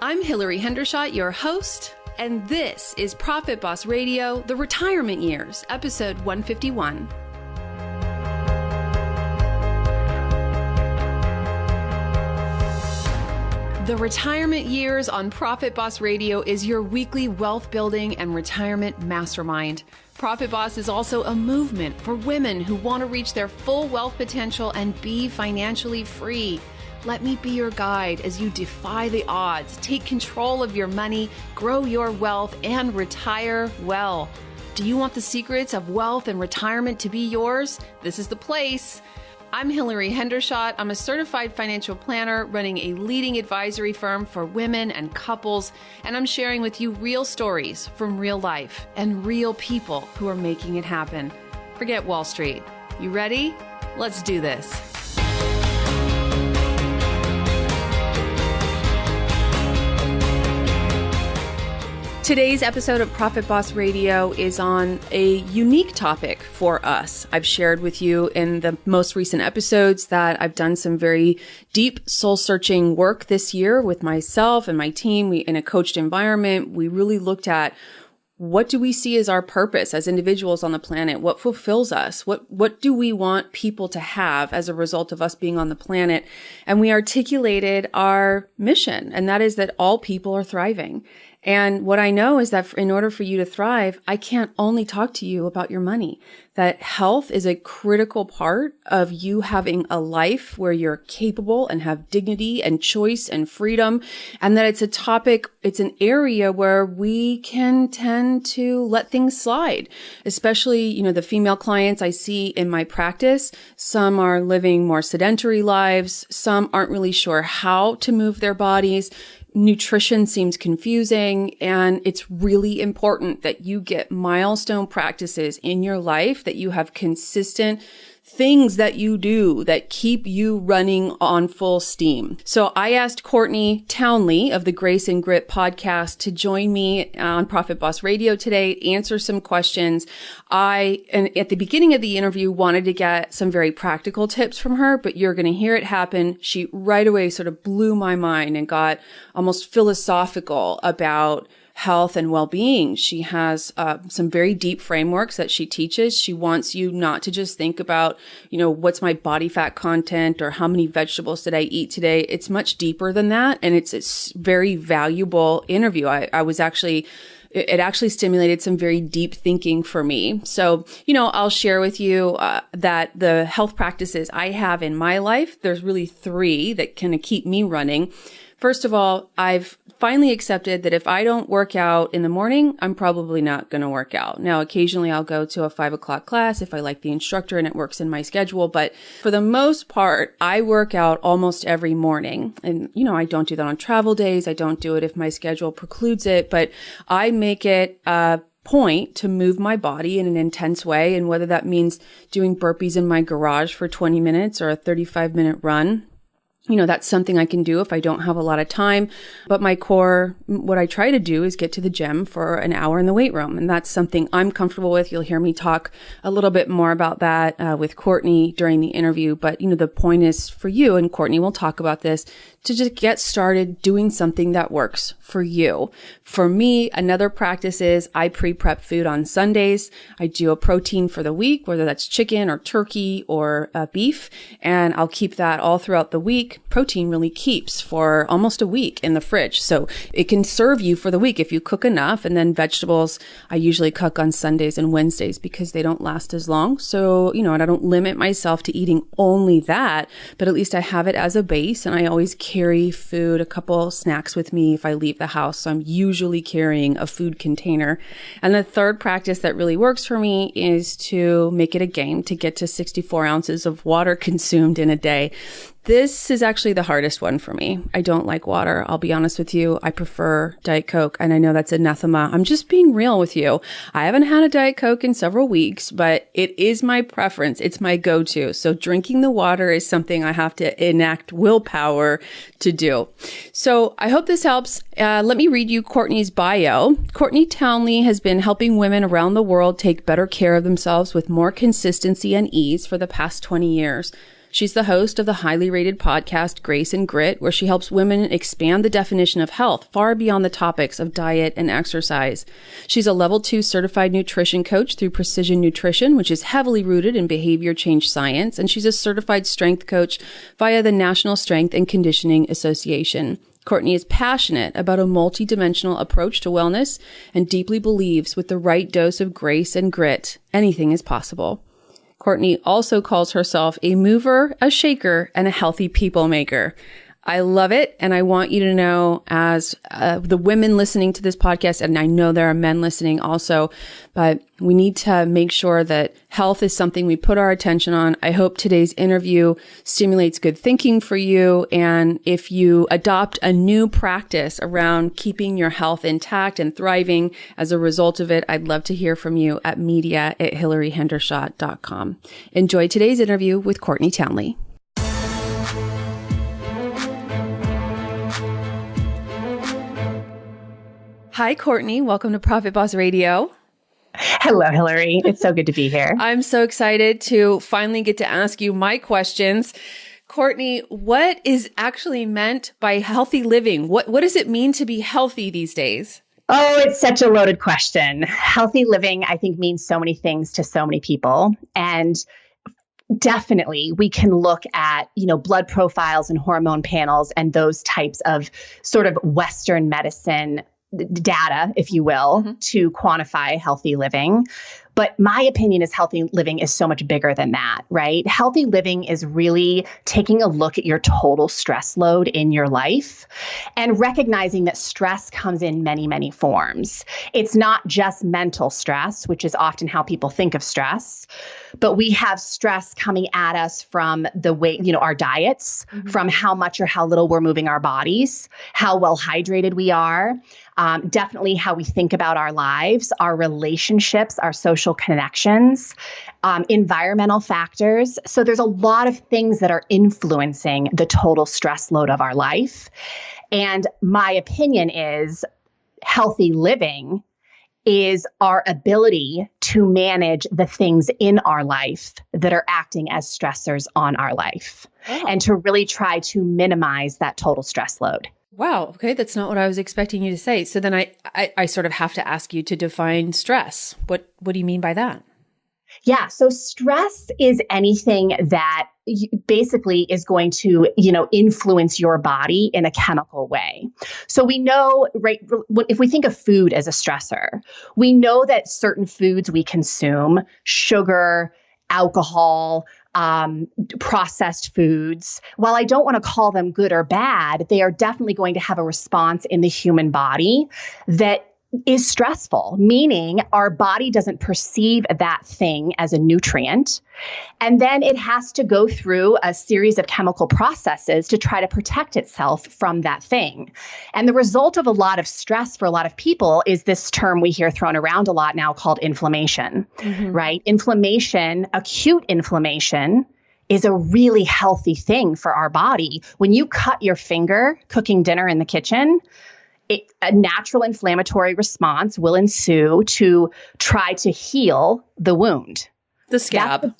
I'm Hillary Hendershot, your host, and this is Profit Boss Radio, The Retirement Years, episode 151. The Retirement Years on Profit Boss Radio is your weekly wealth building and retirement mastermind. Profit Boss is also a movement for women who want to reach their full wealth potential and be financially free. Let me be your guide as you defy the odds, take control of your money, grow your wealth, and retire well. Do you want the secrets of wealth and retirement to be yours? This is the place. I'm Hillary Hendershot. I'm a certified financial planner running a leading advisory firm for women and couples, and I'm sharing with you real stories from real life and real people who are making it happen. Forget Wall Street. You ready? Let's do this. Today's episode of Profit Boss Radio is on a unique topic for us. I've shared with you in the most recent episodes that I've done some very deep soul-searching work this year with myself and my team. In a coached environment, we really looked at what do we see as our purpose as individuals on the planet? What fulfills us? What do we want people to have as a result of us being on the planet? And we articulated our mission, and that is that all people are thriving. And what I know is that in order for you to thrive, I can't only talk to you about your money. That health is a critical part of you having a life where you're capable and have dignity and choice and freedom. And that it's a topic, it's an area where we can tend to let things slide. Especially, the female clients I see in my practice. Some are living more sedentary lives. Some aren't really sure how to move their bodies. Nutrition seems confusing, and it's really important that you get milestone practices in your life, that you have consistent things that you do that keep you running on full steam. So I asked Courtney Townley of the Grace and Grit podcast to join me on Profit Boss Radio today, answer some questions. And at the beginning of the interview, wanted to get some very practical tips from her, but you're going to hear it happen. She right away sort of blew my mind and got almost philosophical about health and well-being. She has some very deep frameworks that she teaches. She wants you not to just think about, what's my body fat content or how many vegetables did I eat today. It's much deeper than that. And it's a very valuable interview. It actually stimulated some very deep thinking for me. So, I'll share with you that the health practices I have in my life, there's really 3 that kind of keep me running. First of all, I've finally accepted that if I don't work out in the morning, I'm probably not going to work out. Now, occasionally I'll go to a 5:00 class if I like the instructor and it works in my schedule. But for the most part, I work out almost every morning. And, I don't do that on travel days. I don't do it if my schedule precludes it, but I make it a point to move my body in an intense way. And whether that means doing burpees in my garage for 20 minutes or a 35-minute run, that's something I can do if I don't have a lot of time. But my core, what I try to do is get to the gym for an hour in the weight room. And that's something I'm comfortable with. You'll hear me talk a little bit more about that with Courtney during the interview. But, the point is for you, and Courtney will talk about this, to just get started doing something that works for you. For me, another practice is I pre-prep food on Sundays. I do a protein for the week, whether that's chicken or turkey or beef, and I'll keep that all throughout the week. Protein really keeps for almost a week in the fridge, so it can serve you for the week if you cook enough. And then vegetables, I usually cook on Sundays and Wednesdays because they don't last as long. So, and I don't limit myself to eating only that, but at least I have it as a base, and I always carry food, a couple snacks with me if I leave the house. So I'm usually carrying a food container. And the third practice that really works for me is to make it a game to get to 64 ounces of water consumed in a day. This is actually the hardest one for me. I don't like water. I'll be honest with you. I prefer Diet Coke, and I know that's anathema. I'm just being real with you. I haven't had a Diet Coke in several weeks, but it is my preference. It's my go-to. So drinking the water is something I have to enact willpower to do. So I hope this helps. Let me read you Courtney's bio. Courtney Townley has been helping women around the world take better care of themselves with more consistency and ease for the past 20 years. She's the host of the highly rated podcast Grace and Grit, where she helps women expand the definition of health far beyond the topics of diet and exercise. She's a level 2 certified nutrition coach through Precision Nutrition, which is heavily rooted in behavior change science, and she's a certified strength coach via the National Strength and Conditioning Association. Courtney is passionate about a multidimensional approach to wellness and deeply believes with the right dose of grace and grit, anything is possible. Courtney also calls herself a mover, a shaker, and a healthy people maker. I love it. And I want you to know, as the women listening to this podcast, and I know there are men listening also, but we need to make sure that health is something we put our attention on. I hope today's interview stimulates good thinking for you. And if you adopt a new practice around keeping your health intact and thriving as a result of it, I'd love to hear from you at media@hillaryhendershot.com. Enjoy today's interview with Courtney Townley. Hi, Courtney. Welcome to Profit Boss Radio. Hello, Hillary. It's so good to be here. I'm so excited to finally get to ask you my questions. Courtney, what is actually meant by healthy living? What does it mean to be healthy these days? Oh, it's such a loaded question. Healthy living, I think, means so many things to so many people. And definitely we can look at, blood profiles and hormone panels and those types of sort of Western medicine data, if you will, to quantify healthy living. But my opinion is healthy living is so much bigger than that, right? Healthy living is really taking a look at your total stress load in your life and recognizing that stress comes in many, many forms. It's not just mental stress, which is often how people think of stress, but we have stress coming at us from the way, our diets, from how much or how little we're moving our bodies, how well hydrated we are, definitely how we think about our lives, our relationships, our social connections, environmental factors. So there's a lot of things that are influencing the total stress load of our life. And my opinion is healthy living is our ability to manage the things in our life that are acting as stressors on our life and to really try to minimize that total stress load. Wow. Okay. That's not what I was expecting you to say. So then I sort of have to ask you to define stress. What do you mean by that? Yeah. So stress is anything that basically is going to, influence your body in a chemical way. So we know, right, if we think of food as a stressor, we know that certain foods we consume, sugar, alcohol, processed foods, while I don't want to call them good or bad, they are definitely going to have a response in the human body that is stressful, meaning our body doesn't perceive that thing as a nutrient. And then it has to go through a series of chemical processes to try to protect itself from that thing. And the result of a lot of stress for a lot of people is this term we hear thrown around a lot now called inflammation, right? Inflammation, acute inflammation, is a really healthy thing for our body. When you cut your finger cooking dinner in the kitchen, a natural inflammatory response will ensue to try to heal the wound. The scab.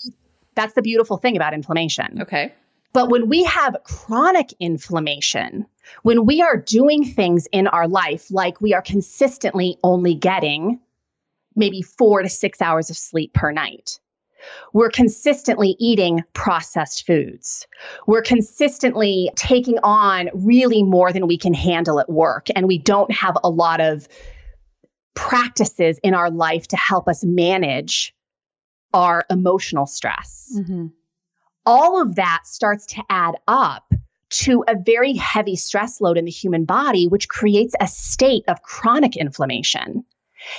That's the beautiful thing about inflammation. Okay. But when we have chronic inflammation, when we are doing things in our life, like we are consistently only getting maybe 4 to 6 hours of sleep per night, we're consistently eating processed foods. We're consistently taking on really more than we can handle at work. And we don't have a lot of practices in our life to help us manage our emotional stress. All of that starts to add up to a very heavy stress load in the human body, which creates a state of chronic inflammation.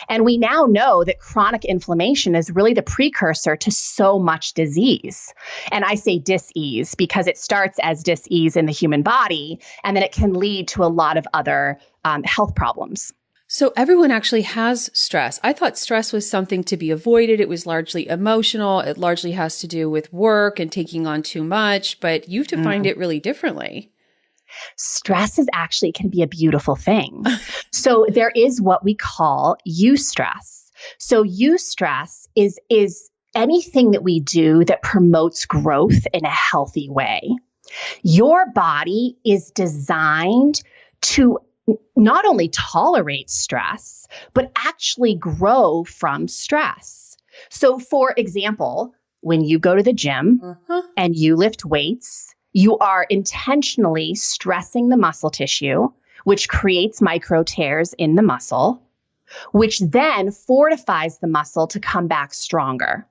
And we now know that chronic inflammation is really the precursor to so much disease. And I say dis-ease because it starts as dis-ease in the human body, and then it can lead to a lot of other health problems. So everyone actually has stress. I thought stress was something to be avoided. It was largely emotional. It largely has to do with work and taking on too much, but you've defined it really differently. Stress can be a beautiful thing. So there is what we call eustress. So eustress is anything that we do that promotes growth in a healthy way. Your body is designed to not only tolerate stress, but actually grow from stress. So, for example, when you go to the gym and you lift weights, you are intentionally stressing the muscle tissue, which creates micro tears in the muscle, which then fortifies the muscle to come back stronger.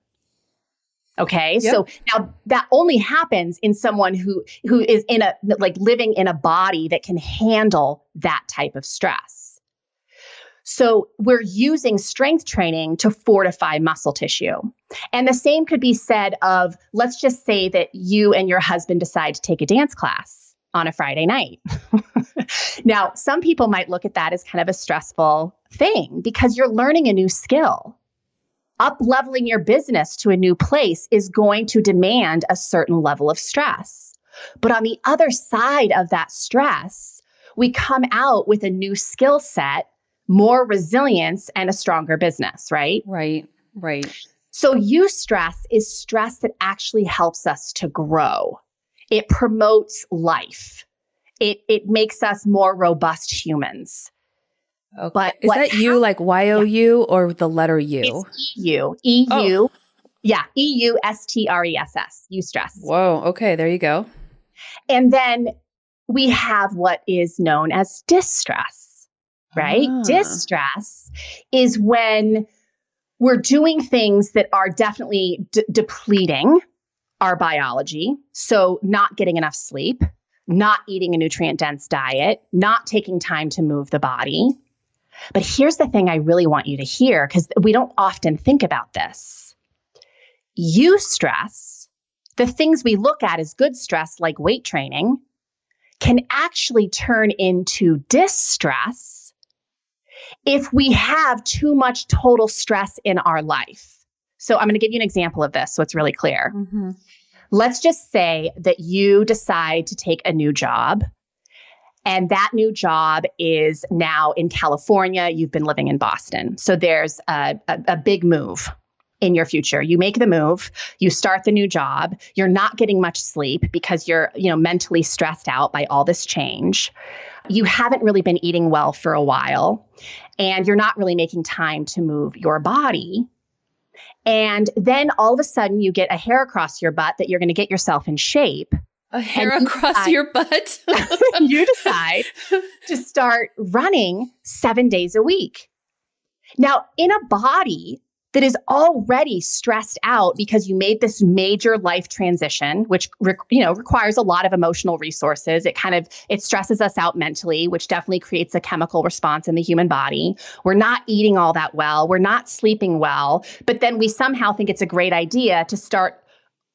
Okay. Yep. So now that only happens in someone who is living in a body that can handle that type of stress. So we're using strength training to fortify muscle tissue. And the same could be said of, let's just say that you and your husband decide to take a dance class on a Friday night. Now, some people might look at that as kind of a stressful thing because you're learning a new skill. Up-leveling your business to a new place is going to demand a certain level of stress. But on the other side of that stress, we come out with a new skill set, more resilience, and a stronger business, right? Right. So eustress is stress that actually helps us to grow. It promotes life. It makes us more robust humans. Okay. But is that U like Y-O-U or the letter U? It's EU. EU. Oh. Yeah. EUSTRESS. Eustress. Whoa. Okay. There you go. And then we have what is known as distress, right? Distress is when we're doing things that are definitely depleting our biology. So not getting enough sleep, not eating a nutrient-dense diet, not taking time to move the body. But here's the thing I really want you to hear, because we don't often think about this. Eustress, the things we look at as good stress, like weight training, can actually turn into distress if we have too much total stress in our life. So I'm going to give you an example of this so it's really clear. Mm-hmm. Let's just say that you decide to take a new job. And that new job is now in California. You've been living in Boston. So there's a big move in your future. You make the move, you start the new job. You're not getting much sleep because you're, mentally stressed out by all this change. You haven't really been eating well for a while, and you're not really making time to move your body. And then all of a sudden you get a hair across your butt that you're going to get yourself in shape. A hair across your butt? You decide to start running 7 days a week. Now, in a body that is already stressed out because you made this major life transition, which requires a lot of emotional resources. It stresses us out mentally, which definitely creates a chemical response in the human body. We're not eating all that well. We're not sleeping well. But then we somehow think it's a great idea to start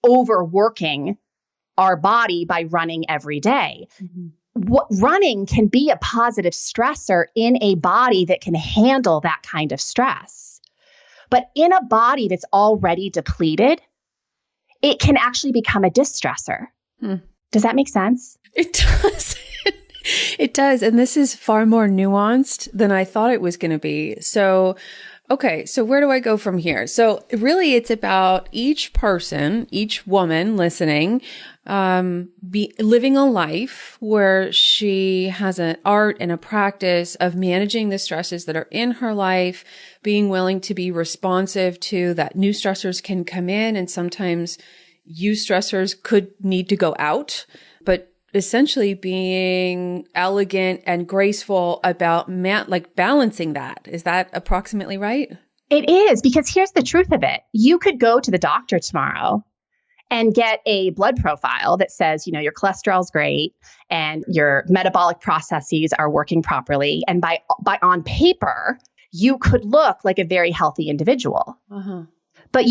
overworking our body by running every day. Mm-hmm. Running can be a positive stressor in a body that can handle that kind of stress. But in a body that's already depleted, it can actually become a distressor. Does that make sense? It does. It does. And this is far more nuanced than I thought it was going to be. So, okay. So where do I go from here? So really it's about each person, each woman listening, living a life where she has an art and a practice of managing the stresses that are in her life, being willing to be responsive to that. New stressors can come in, and sometimes stressors could need to go out, but essentially being elegant and graceful about balancing that. Is that approximately right? It is, because here's the truth of it. You could go to the doctor tomorrow and get a blood profile that says, your cholesterol's great and your metabolic processes are working properly. And by on paper, you could look like a very healthy individual. Uh-huh. But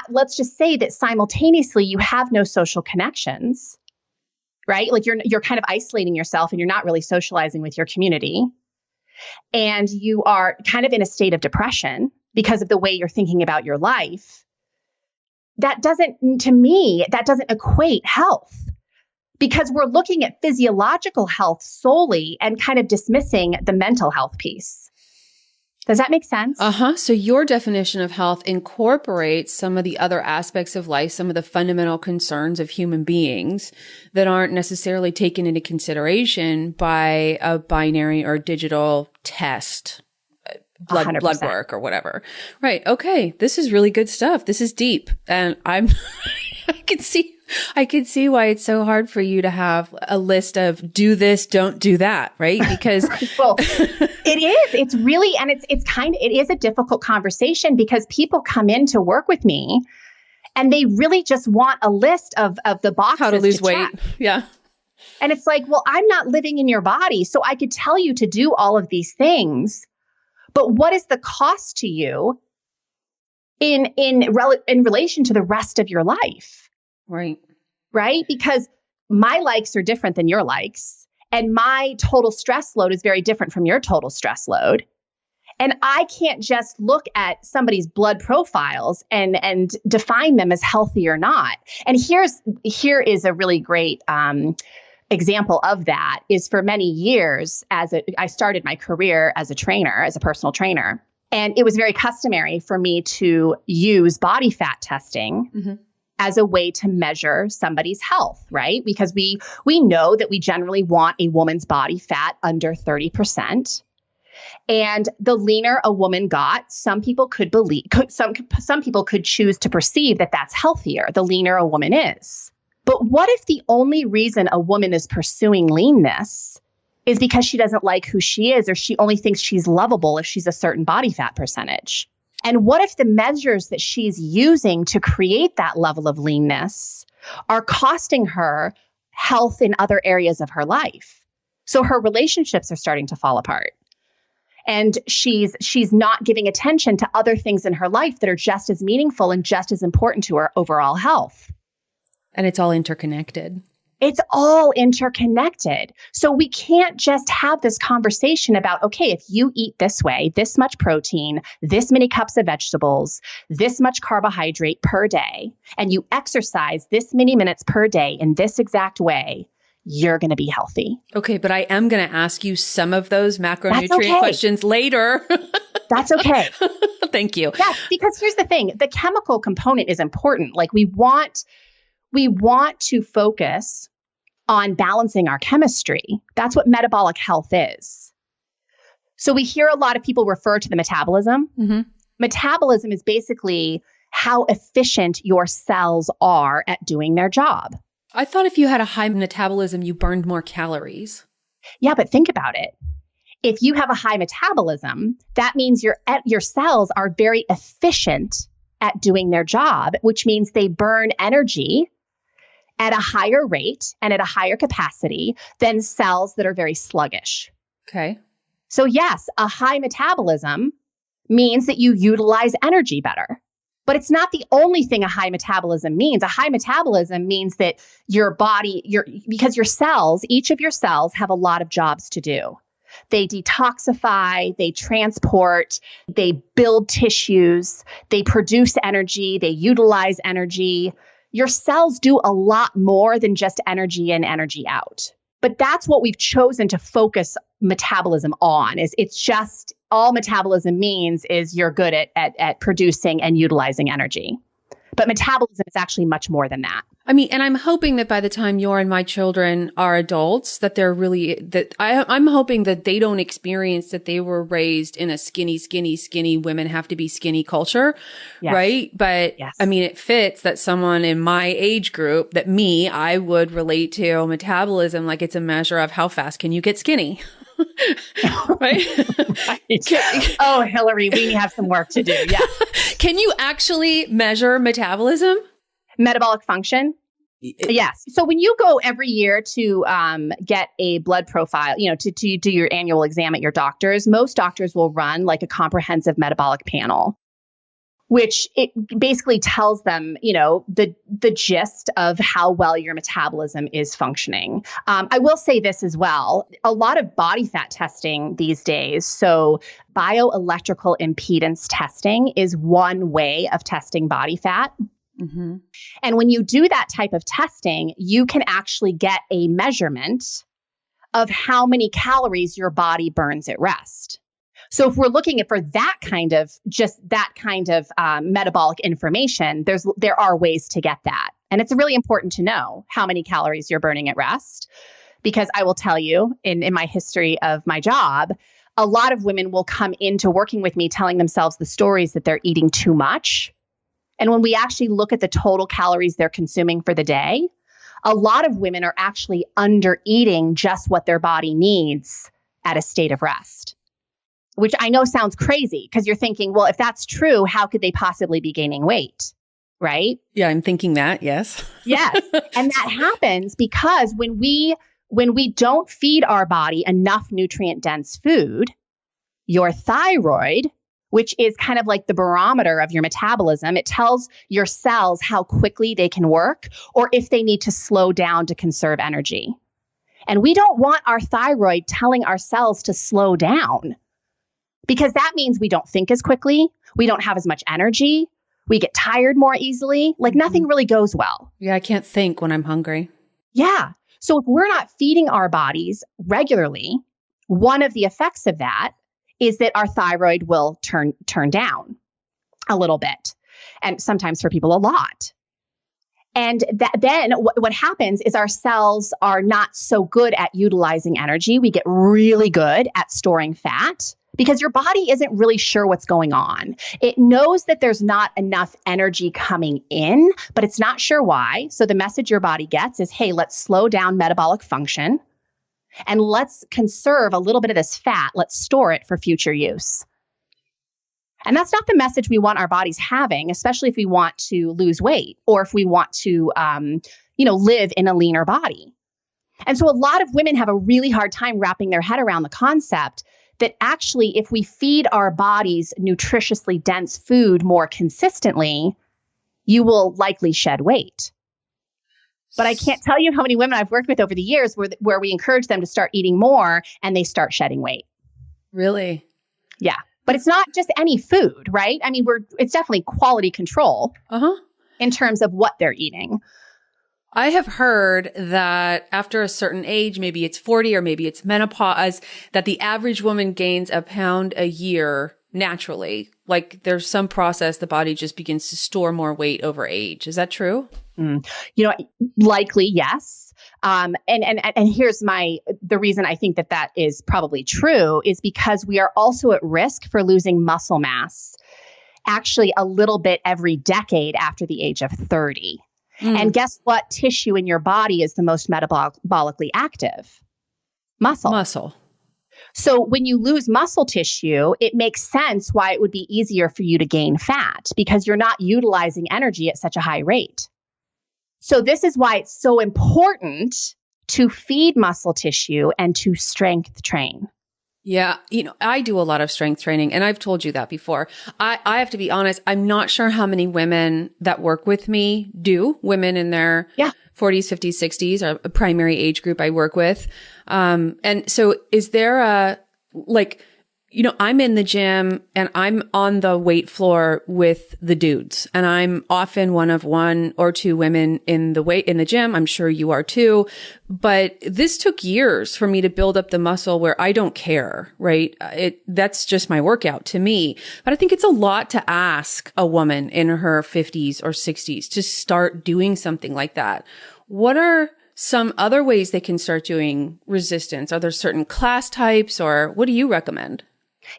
let's just say that simultaneously you have no social connections, right? Like you're kind of isolating yourself and you're not really socializing with your community. And you are kind of in a state of depression because of the way you're thinking about your life. To me, that doesn't equate health, because we're looking at physiological health solely and kind of dismissing the mental health piece. Does that make sense? So your definition of health incorporates some of the other aspects of life, some of the fundamental concerns of human beings that aren't necessarily taken into consideration by a binary or digital test, blood work or whatever. Right. Okay. This is really good stuff. This is deep. And I can see why it's so hard for you to have a list of do this, don't do that, right? Because well, it is. It's really, and it is a difficult conversation because people come in to work with me and they really just want a list of the boxes. How to lose weight. check. Yeah. And it's like, well, I'm not living in your body, so I could tell you to do all of these things, but what is the cost to you in relation to the rest of your life? Right. Right? Because my likes are different than your likes. And my total stress load is very different from your total stress load. And I can't just look at somebody's blood profiles and define them as healthy or not. And here is a really great example of that is for many years I started my career as a trainer, as a personal trainer. And it was very customary for me to use body fat testing as a way to measure somebody's health, right? Because we know that we generally want a woman's body fat under 30%. And the leaner a woman got, some people could choose to perceive that that's healthier, the leaner a woman is. But what if the only reason a woman is pursuing leanness is because she doesn't like who she is, or she only thinks she's lovable if she's a certain body fat percentage? And what if the measures that she's using to create that level of leanness are costing her health in other areas of her life? So her relationships are starting to fall apart. And she's not giving attention to other things in her life that are just as meaningful and just as important to her overall health. And it's all interconnected. It's all interconnected. So we can't just have this conversation about, okay, if you eat this way, this much protein, this many cups of vegetables, this much carbohydrate per day, and you exercise this many minutes per day in this exact way, you're going to be healthy. Okay, but I am going to ask you some of those macronutrient questions later. That's okay. Thank you. Yes, because here's the thing. The chemical component is important. Like we want to focus on balancing our chemistry. That's what metabolic health is. So we hear a lot of people refer to the metabolism. Metabolism is basically how efficient your cells are at doing their job. I thought if you had a high metabolism, you burned more calories. Yeah, but think about it. If you have a high metabolism, that means your cells are very efficient at doing their job, which means they burn energy at a higher rate and at a higher capacity than cells that are very sluggish. Okay. So yes, a high metabolism means that you utilize energy better. But it's not the only thing a high metabolism means. A high metabolism means that your body, because your cells, each of your cells have a lot of jobs to do. They detoxify, they transport, they build tissues, they produce energy, they utilize energy. Your cells do a lot more than just energy in, energy out. But that's what we've chosen to focus metabolism on. It's just all metabolism means is you're good at producing and utilizing energy. But metabolism is actually much more than that. I mean, and I'm hoping that by the time your and my children are adults, that they're really, I'm hoping that they don't experience that they were raised in a skinny women have to be skinny culture, yes. Right? But yes. I mean, it fits that someone in my age group, I would relate to metabolism like it's a measure of how fast can you get skinny. Right? Oh, Hillary, we have some work to do. Yeah. Can you actually measure metabolism? Metabolic function? Yes. So when you go every year to get a blood profile, to do your annual exam at your doctor's, most doctors will run like a comprehensive metabolic panel, which it basically tells them, the gist of how well your metabolism is functioning. I will say this as well. A lot of body fat testing these days, so bioelectrical impedance testing is one way of testing body fat. Mm-hmm. And when you do that type of testing, you can actually get a measurement of how many calories your body burns at rest. So if we're looking for that kind of metabolic information, there are ways to get that. And it's really important to know how many calories you're burning at rest, because I will tell you in my history of my job, a lot of women will come into working with me telling themselves the stories that they're eating too much. And when we actually look at the total calories they're consuming for the day, a lot of women are actually under eating just what their body needs at a state of rest, which I know sounds crazy because you're thinking, well, if that's true, how could they possibly be gaining weight? Right? Yeah, I'm thinking that. Yes. Yes. And that happens because when we don't feed our body enough nutrient dense food, your thyroid, which is kind of like the barometer of your metabolism, it tells your cells how quickly they can work or if they need to slow down to conserve energy. And we don't want our thyroid telling our cells to slow down, because that means we don't think as quickly, we don't have as much energy, we get tired more easily, like nothing really goes well. Yeah, I can't think when I'm hungry. Yeah. So if we're not feeding our bodies regularly, one of the effects of that is that our thyroid will turn down a little bit, and sometimes for people a lot. And then what happens is our cells are not so good at utilizing energy. We get really good at storing fat because your body isn't really sure what's going on. It knows that there's not enough energy coming in, but it's not sure why. So the message your body gets is, hey, let's slow down metabolic function and let's conserve a little bit of this fat. Let's store it for future use. And that's not the message we want our bodies having, especially if we want to lose weight or if we want to, live in a leaner body. And so a lot of women have a really hard time wrapping their head around the concept that actually, if we feed our bodies nutritiously dense food more consistently, you will likely shed weight. But I can't tell you how many women I've worked with over the years where we encourage them to start eating more and they start shedding weight. Really? Yeah. But it's not just any food, right? I mean, it's definitely quality control in terms of what they're eating. I have heard that after a certain age, maybe it's 40 or maybe it's menopause, that the average woman gains a pound a year naturally. Like there's some process, the body just begins to store more weight over age. Is that true? Likely, yes. And here's the reason I think that is probably true is because we are also at risk for losing muscle mass actually a little bit every decade after the age of 30. And guess what tissue in your body is the most metabolically active? Muscle. So when you lose muscle tissue, it makes sense why it would be easier for you to gain fat because you're not utilizing energy at such a high rate. So this is why it's so important to feed muscle tissue and to strength train. Yeah. I do a lot of strength training and I've told you that before. I have to be honest. I'm not sure how many women that work with me do. Women in their 40s, 50s, 60s are a primary age group I work with. And so is there I'm in the gym and I'm on the weight floor with the dudes and I'm often one of one or two women in the gym. I'm sure you are too, but this took years for me to build up the muscle where I don't care, right? That's just my workout to me. But I think it's a lot to ask a woman in her 50s or 60s to start doing something like that. What are some other ways they can start doing resistance? Are there certain class types or what do you recommend?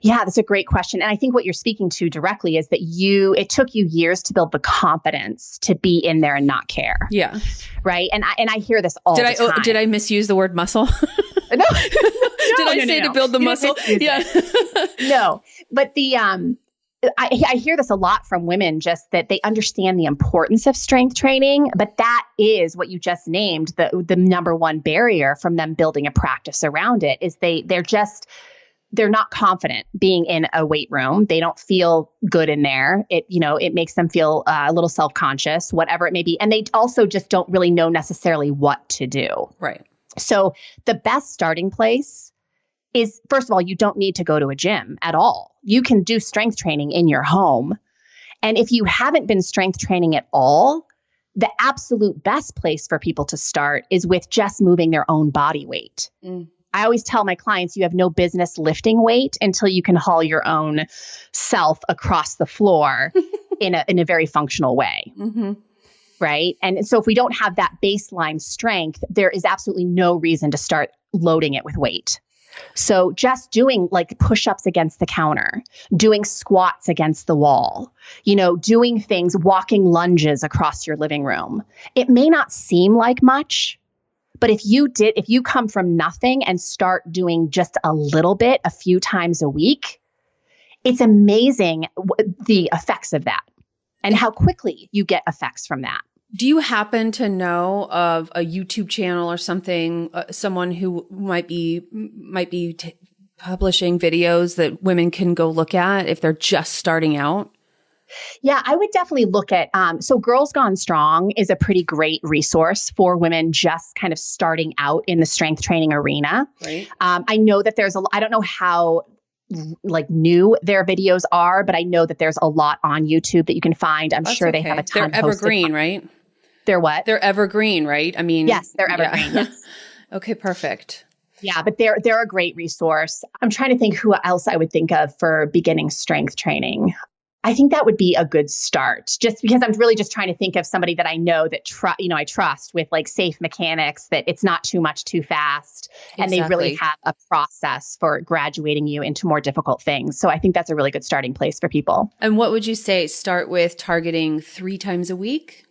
Yeah, that's a great question. And I think what you're speaking to directly is that it took you years to build the confidence to be in there and not care. Yeah. Right. And I hear this all the time. Did I misuse the word muscle? No. Did I say to build the muscle? Yeah. No, but I hear this a lot from women, just that they understand the importance of strength training, but that is what you just named, the number one barrier from them building a practice around it is they're not confident being in a weight room. They don't feel good in there. It makes them feel a little self-conscious, whatever it may be. And they also just don't really know necessarily what to do. Right. So the best starting place is, first of all, you don't need to go to a gym at all. You can do strength training in your home. And if you haven't been strength training at all, the absolute best place for people to start is with just moving their own body weight. I always tell my clients, you have no business lifting weight until you can haul your own self across the floor in a very functional way. Mm-hmm. Right. And so if we don't have that baseline strength, there is absolutely no reason to start loading it with weight. So just doing like push-ups against the counter, doing squats against the wall, doing things, walking lunges across your living room. It may not seem like much, but if you come from nothing and start doing just a little bit a few times a week, it's amazing the effects of that and how quickly you get effects from that. Do you happen to know of a YouTube channel or something, someone who might be publishing videos that women can go look at if they're just starting out? Yeah, I would definitely look at, so Girls Gone Strong is a pretty great resource for women just kind of starting out in the strength training arena. Right. I know that I don't know how like new their videos are, but I know that there's a lot on YouTube that you can find. I'm sure they have a ton. They're evergreen, right? They're what? They're evergreen, right? I mean, yes, they're evergreen. Yeah. Yes. Okay, perfect. Yeah, but they're a great resource. I'm trying to think who else I would think of for beginning strength training. I think that would be a good start, just because I'm really just trying to think of somebody that I know that I trust with like safe mechanics, that it's not too much too fast, and they really have a process for graduating you into more difficult things. So I think that's a really good starting place for people. And what would you say? Start with targeting 3 times a week?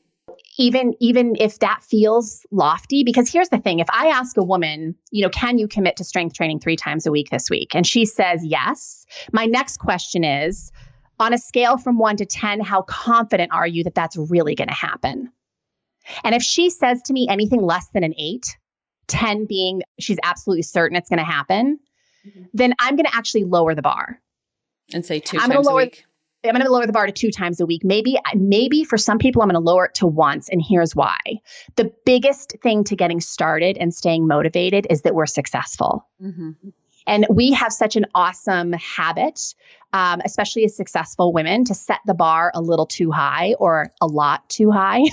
Even if that feels lofty, because here's the thing. If I ask a woman, can you commit to strength training 3 times a week this week? And she says yes. My next question is, on a scale from 1 to 10, how confident are you that that's really going to happen? And if she says to me anything less than an 8, 10 being she's absolutely certain it's going to happen, then I'm going to actually lower the bar. And say 2 times a week. I'm going to lower the bar to 2 times a week. Maybe for some people, I'm going to lower it to once. And here's why. The biggest thing to getting started and staying motivated is that we're successful. Mm-hmm. And we have such an awesome habit, especially as successful women, to set the bar a little too high or a lot too high.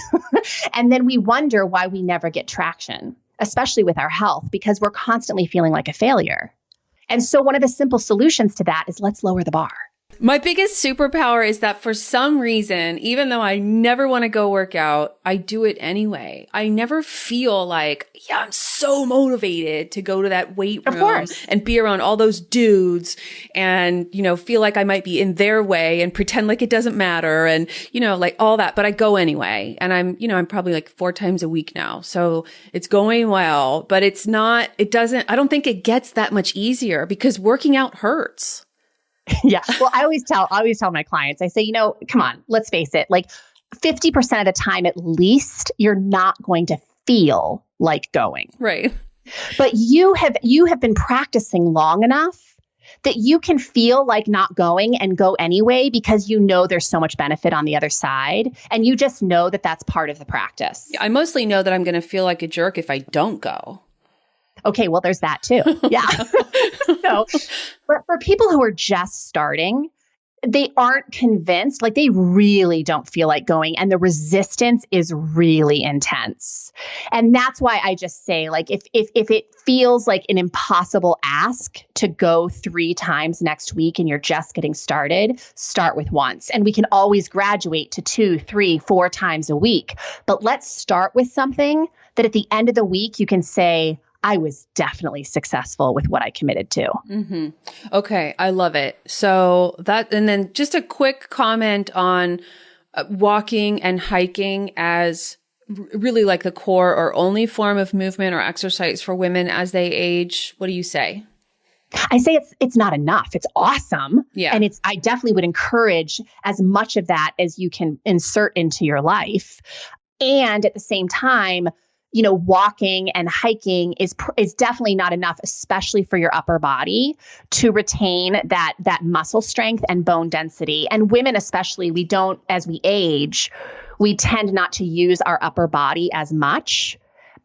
And then we wonder why we never get traction, especially with our health, because we're constantly feeling like a failure. And so one of the simple solutions to that is let's lower the bar. My biggest superpower is that for some reason, even though I never want to go work out, I do it anyway. I never feel like, I'm so motivated to go to that weight room and be around all those dudes and, feel like I might be in their way and pretend like it doesn't matter and, like all that. But I go anyway. And I'm probably like 4 times a week now. So it's going well, but I don't think it gets that much easier because working out hurts. Yeah. Well, I always tell my clients, I say, come on, let's face it, like 50% of the time, at least, you're not going to feel like going. Right. But you have been practicing long enough that you can feel like not going and go anyway, because there's so much benefit on the other side. And you just know that that's part of the practice. I mostly know that I'm going to feel like a jerk if I don't go. Okay, well, there's that too. Yeah. But for people who are just starting, they aren't convinced, like they really don't feel like going, and the resistance is really intense. And that's why I just say, like, if it feels like an impossible ask to go 3 times next week and you're just getting started, start with once. And we can always graduate to 2, 3, 4 times a week. But let's start with something that at the end of the week, you can say, I was definitely successful with what I committed to. Mm-hmm. Okay. I love it. So and then just a quick comment on walking and hiking as really like the core or only form of movement or exercise for women as they age. What do you say? I say it's not enough. It's awesome. Yeah. And I definitely would encourage as much of that as you can insert into your life. And at the same time, walking and hiking is definitely not enough, especially for your upper body, to retain that muscle strength and bone density. And women especially, as we age, we tend not to use our upper body as much.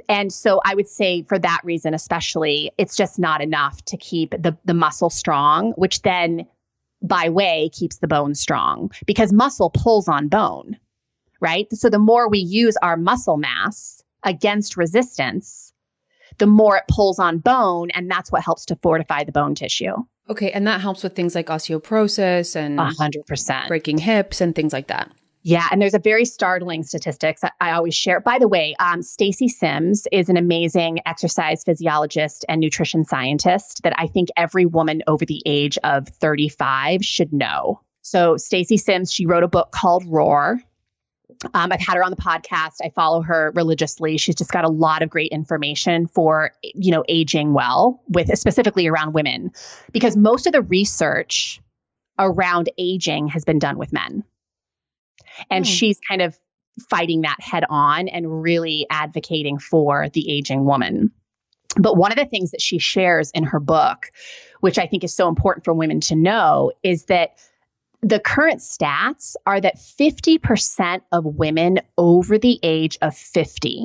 And so I would say for that reason, especially, it's just not enough to keep the muscle strong, which then by way keeps the bone strong, because muscle pulls on bone, right? So the more we use our muscle mass against resistance, the more it pulls on bone, and that's what helps to fortify the bone tissue. Okay. And that helps with things like osteoporosis and 100%. breaking hips and things like that. Yeah. And there's a very startling statistics I always share. By the way, Stacy Sims is an amazing exercise physiologist and nutrition scientist that I think every woman over the age of 35 should know. So Stacy Sims, she wrote a book called Roar. I've had her on the podcast. I follow her religiously. She's just got a lot of great information for, aging well, with specifically around women, because most of the research around aging has been done with men. And she's kind of fighting that head on and really advocating for the aging woman. But one of the things that she shares in her book, which I think is so important for women to know, is that the current stats are that 50% of women over the age of 50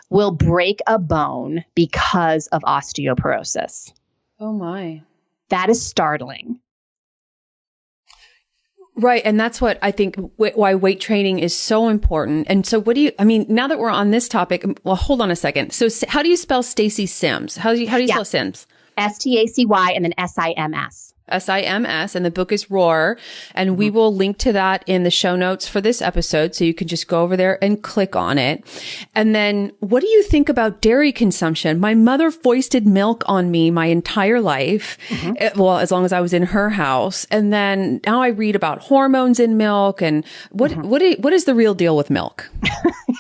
will break a bone because of osteoporosis. Oh my. That is startling. Right. And that's what I think why weight training is so important. And so now that we're on this topic, well, hold on a second. So how do you spell Stacy Sims? How do you spell Sims? STACY and then SIMS. SIMS, and the book is Roar. And we will link to that in the show notes for this episode. So you can just go over there and click on it. And then what do you think about dairy consumption? My mother foisted milk on me my entire life. Well, as long as I was in her house. And then now I read about hormones in milk and what is the real deal with milk?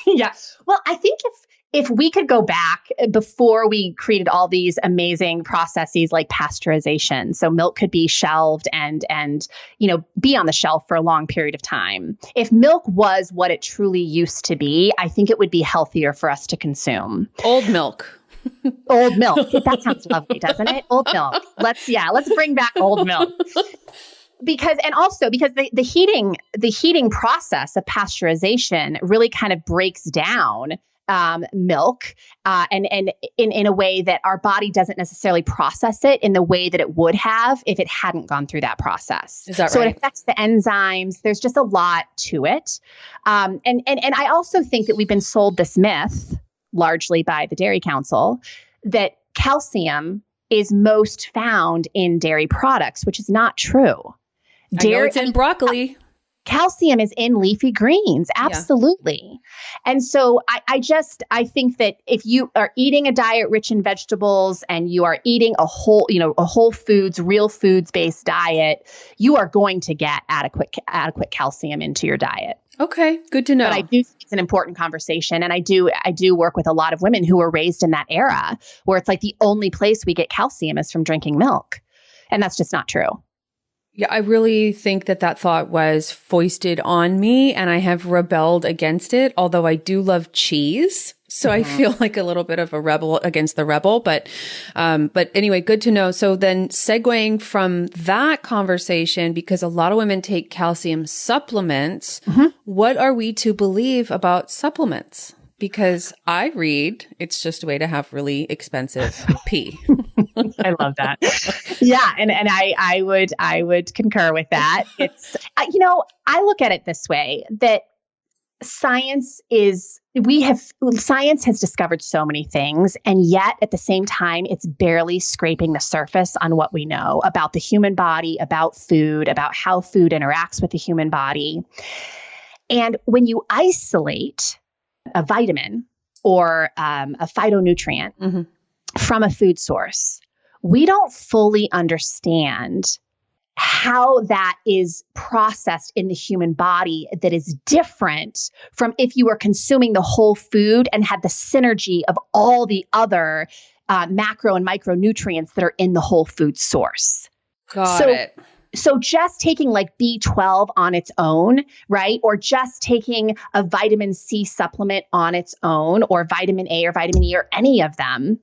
Yeah. Well, I think if we could go back before we created all these amazing processes like pasteurization, so milk could be shelved and be on the shelf for a long period of time. If milk was what it truly used to be, I think it would be healthier for us to consume. Old milk. Old milk. That sounds lovely, doesn't it? Old milk. Let's bring back old milk. Because the heating process of pasteurization really kind of breaks down milk, and in a way that our body doesn't necessarily process it in the way that it would have if it hadn't gone through that process. Is that so right? It affects the enzymes. There's just a lot to it. And I also think that we've been sold this myth, largely by the Dairy Council, that calcium is most found in dairy products, which is not true. It's in broccoli. Calcium is in leafy greens. Absolutely. Yeah. And so I think that if you are eating a diet rich in vegetables and you are eating a whole foods, real foods based diet, you are going to get adequate calcium into your diet. Okay. Good to know. But I do think it's an important conversation. And I do work with a lot of women who were raised in that era where it's like the only place we get calcium is from drinking milk. And that's just not true. Yeah, I really think that thought was foisted on me and I have rebelled against it, although I do love cheese. So I feel like a little bit of a rebel against the rebel, but anyway, good to know. So then segueing from that conversation, because a lot of women take calcium supplements, what are we to believe about supplements? Because I read it's just a way to have really expensive pee. I love that. Yeah. And I would concur with that. It's, I look at it this way, that science has discovered so many things. And yet at the same time, it's barely scraping the surface on what we know about the human body, about food, about how food interacts with the human body. And when you isolate a vitamin or a phytonutrient from a food source, we don't fully understand how that is processed in the human body that is different from if you were consuming the whole food and had the synergy of all the other macro and micronutrients that are in the whole food source. Got it. So just taking like B12 on its own, right? Or just taking a vitamin C supplement on its own, or vitamin A or vitamin E or any of them.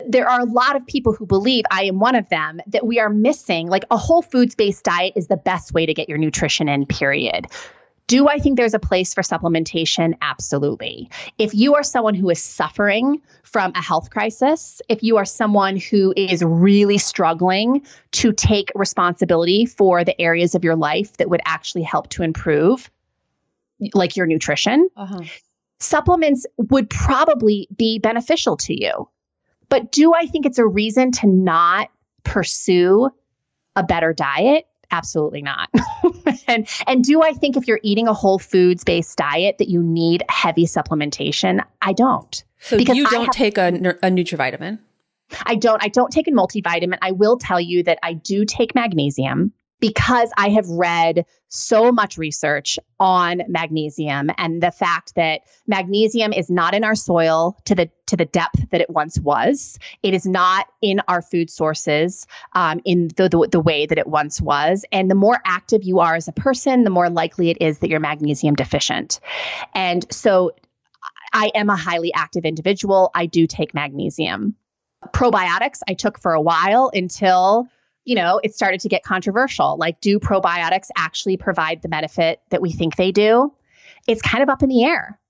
There are a lot of people who believe, I am one of them, that we are missing, like a whole foods-based diet is the best way to get your nutrition in, period. Do I think there's a place for supplementation? Absolutely. If you are someone who is suffering from a health crisis, if you are someone who is really struggling to take responsibility for the areas of your life that would actually help to improve, like your nutrition, supplements would probably be beneficial to you. But do I think it's a reason to not pursue a better diet? Absolutely not. And do I think if you're eating a whole foods based diet that you need heavy supplementation? I don't. So you don't take a nutривitamin? I don't take a multivitamin. I will tell you that I do take magnesium because I have read so much research on magnesium and the fact that magnesium is not in our soil to the depth that it once was. It is not in our food sources in the way that it once was. And the more active you are as a person, the more likely it is that you're magnesium deficient. And so I am a highly active individual. I do take magnesium. Probiotics I took for a while until it started to get controversial. Like, do probiotics actually provide the benefit that we think they do? It's kind of up in the air.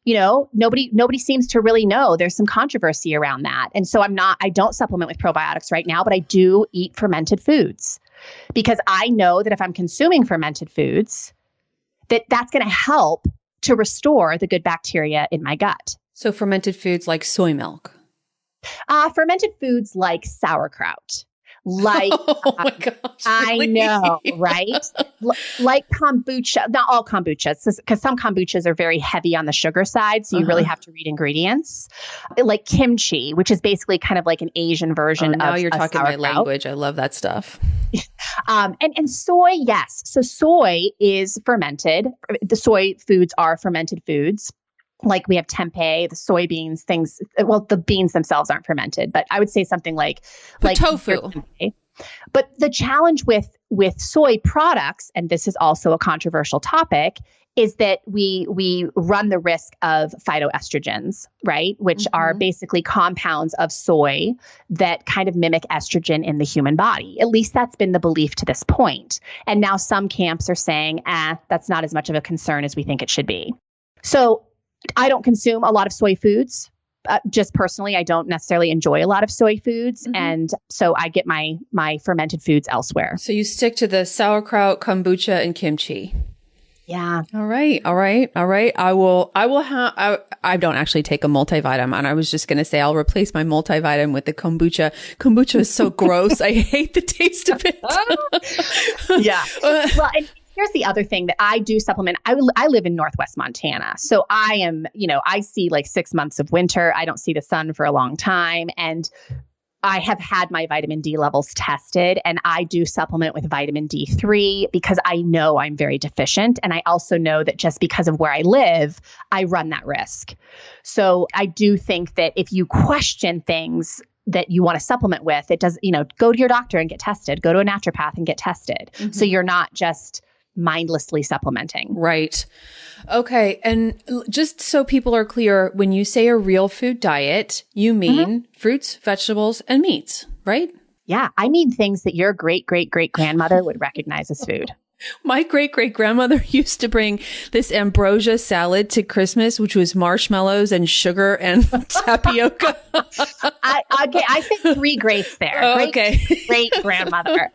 Nobody seems to really know. There's some controversy around that. And so I don't supplement with probiotics right now, but I do eat fermented foods because I know that if I'm consuming fermented foods, that's going to help to restore the good bacteria in my gut. So fermented foods like soy milk. Fermented foods like sauerkraut. Like, oh my gosh, really? I know, right? Like kombucha, not all kombuchas, because some kombuchas are very heavy on the sugar side. So you really have to read ingredients. Like kimchi, which is basically kind of like an Asian version of now you're talking my sauerkraut. language. I love that stuff. And soy, yes. So soy is fermented. The soy foods are fermented foods. Like we have tempeh, the soybeans, things. Well, the beans themselves aren't fermented, but I would say something like tofu. Tempeh. But the challenge with soy products, and this is also a controversial topic, is that we run the risk of phytoestrogens, right? Which are basically compounds of soy that kind of mimic estrogen in the human body. At least that's been the belief to this point. And now some camps are saying, that's not as much of a concern as we think it should be. So I don't consume a lot of soy foods. Just personally, I don't necessarily enjoy a lot of soy foods. And so I get my fermented foods elsewhere. So you stick to the sauerkraut, kombucha, and kimchi. Yeah. All right. I will have, I don't actually take a multivitamin. And I was just going to say, I'll replace my multivitamin with the kombucha. Kombucha is so gross. I hate the taste of it. Yeah. Well, and here's the other thing that I do supplement. I live in Northwest Montana. So I am, I see like 6 months of winter. I don't see the sun for a long time. And I have had my vitamin D levels tested, and I do supplement with vitamin D3 because I know I'm very deficient. And I also know that just because of where I live, I run that risk. So I do think that if you question things that you want to supplement with, it does, go to your doctor and get tested, go to a naturopath and get tested. So you're not just mindlessly supplementing. Right. Okay. And just so people are clear, when you say a real food diet, you mean fruits, vegetables, and meats, right? Yeah. I mean things that your great-great-great-grandmother would recognize as food. My great-great-grandmother used to bring this ambrosia salad to Christmas, which was marshmallows and sugar and tapioca. I think 3 greats there. Great-grandmother.